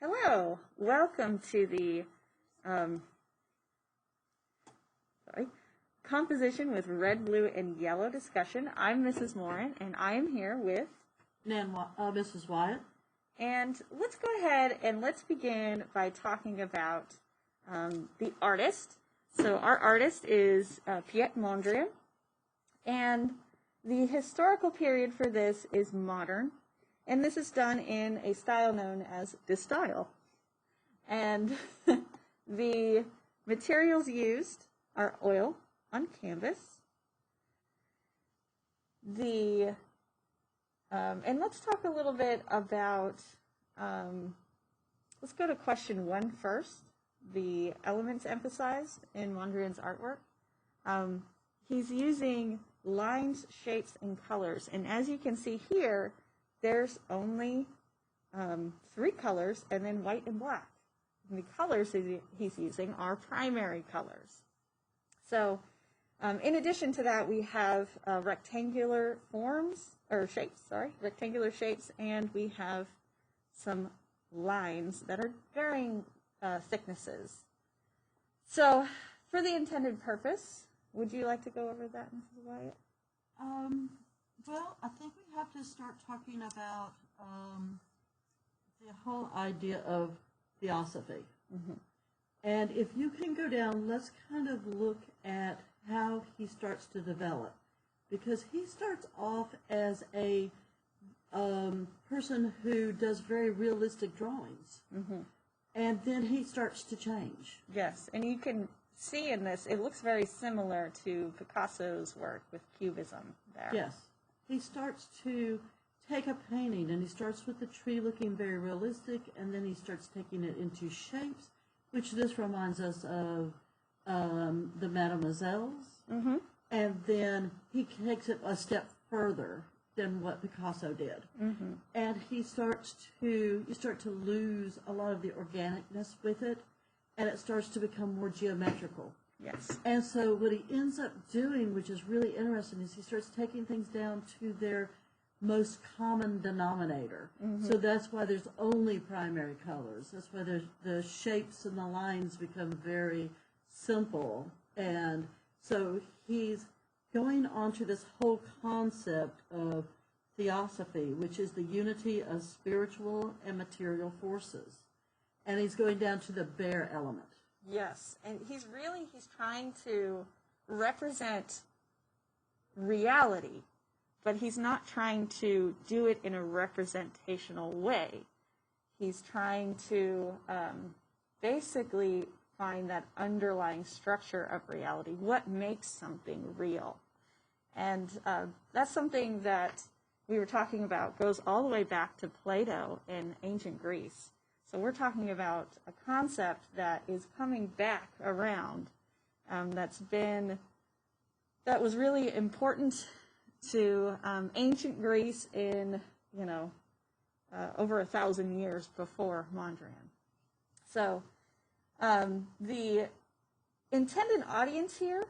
Hello, welcome to the um, sorry, composition with red, blue, and yellow discussion. I'm Mrs. Morin, and I am here with, Mrs. Wyatt. and let's go ahead and let's begin by talking about the artist. So our artist is Mondrian, and the historical period for this is modern, and this is done in a style known as distyle. And the materials used are oil on canvas. And let's talk a little bit about, let's go to question 1 first. The elements emphasized in Mondrian's artwork. He's using lines, shapes, and colors. And as you can see here, there's only 3 colors and then white and black. And the colors he's using are primary colors. So in addition to that, we have rectangular shapes, and we have some lines that are varying thicknesses. So for the intended purpose, would you like to go over that, Mrs. Wyatt? Well, I think we have to start talking about the whole idea of theosophy. Mm-hmm. And if you can go down, let's kind of look at how he starts to develop. Because he starts off as a person who does very realistic drawings. Mm-hmm. And then he starts to change. Yes, and you can see in this, it looks very similar to Picasso's work with Cubism there. Yes. He starts to take a painting, and he starts with the tree looking very realistic, and then he starts taking it into shapes, which this reminds us of the Mademoiselles. Mm-hmm. And then he takes it a step further than what Picasso did. Mm-hmm. And you start to lose a lot of the organicness with it, and it starts to become more geometrical. Yes. And so what he ends up doing, which is really interesting, is he starts taking things down to their most common denominator. Mm-hmm. So that's why there's only primary colors. That's why the shapes and the lines become very simple. And so he's going on to this whole concept of theosophy, which is the unity of spiritual and material forces. And he's going down to the bare element. Yes, and he's trying to represent reality, but he's not trying to do it in a representational way. He's trying to basically find that underlying structure of reality, what makes something real. And that's something that we were talking about, goes all the way back to Plato in ancient Greece. So we're talking about a concept that is coming back around, that was really important to ancient Greece in, over 1,000 years before Mondrian. So the intended audience here,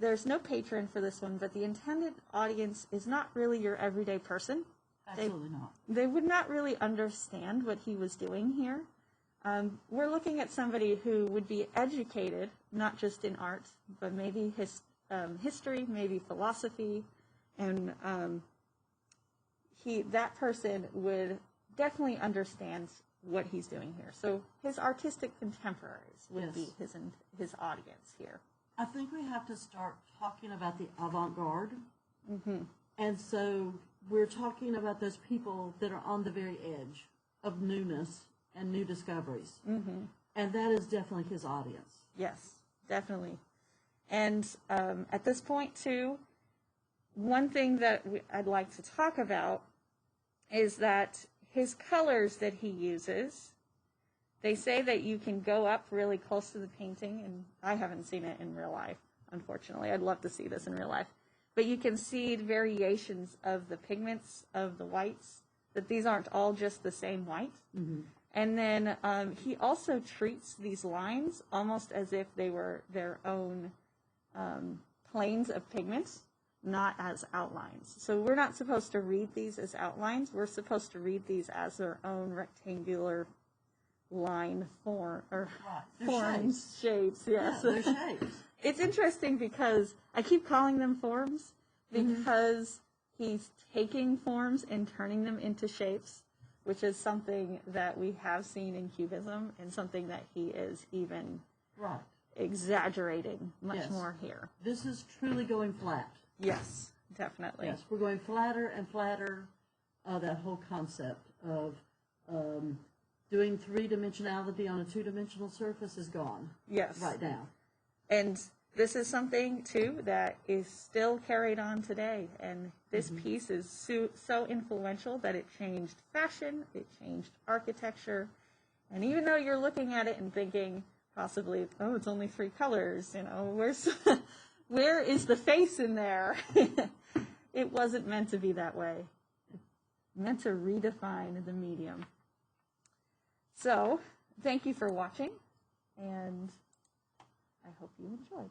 there's no patron for this one, but the intended audience is not really your everyday person. Absolutely not. They would not really understand what he was doing here. We're looking at somebody who would be educated, not just in art, but maybe history, maybe philosophy, and that person would definitely understand what he's doing here. So his artistic contemporaries would be his audience here. I think we have to start talking about the avant-garde. Mm-hmm. And so we're talking about those people that are on the very edge of newness and new discoveries. Mm-hmm. And that is definitely his audience. Yes, definitely. And at this point, too, one thing that I'd like to talk about is that his colors that he uses, they say that you can go up really close to the painting, and I haven't seen it in real life, unfortunately. I'd love to see this in real life. But you can see variations of the pigments of the whites, that these aren't all just the same white. Mm-hmm. And then he also treats these lines almost as if they were their own planes of pigments, not as outlines. So we're not supposed to read these as outlines. We're supposed to read these as their own rectangular line form or Right. They're forms, shapes. Yes, Yeah, they're shapes. It's interesting because I keep calling them forms because he's taking forms and turning them into shapes, which is something that we have seen in Cubism and something that he is even Right. exaggerating much Yes. more here. This is truly going flat. Yes, definitely. Yes, we're going flatter and flatter. That whole concept of doing three-dimensionality on a two-dimensional surface is gone. Yes. Right now. And this is something, too, that is still carried on today. And this piece is so influential that it changed fashion, it changed architecture. And even though you're looking at it and thinking, possibly, oh, it's only 3 colors, you know, where is the face in there? It wasn't meant to be that way. Meant to redefine the medium. So, thank you for watching, and I hope you enjoyed.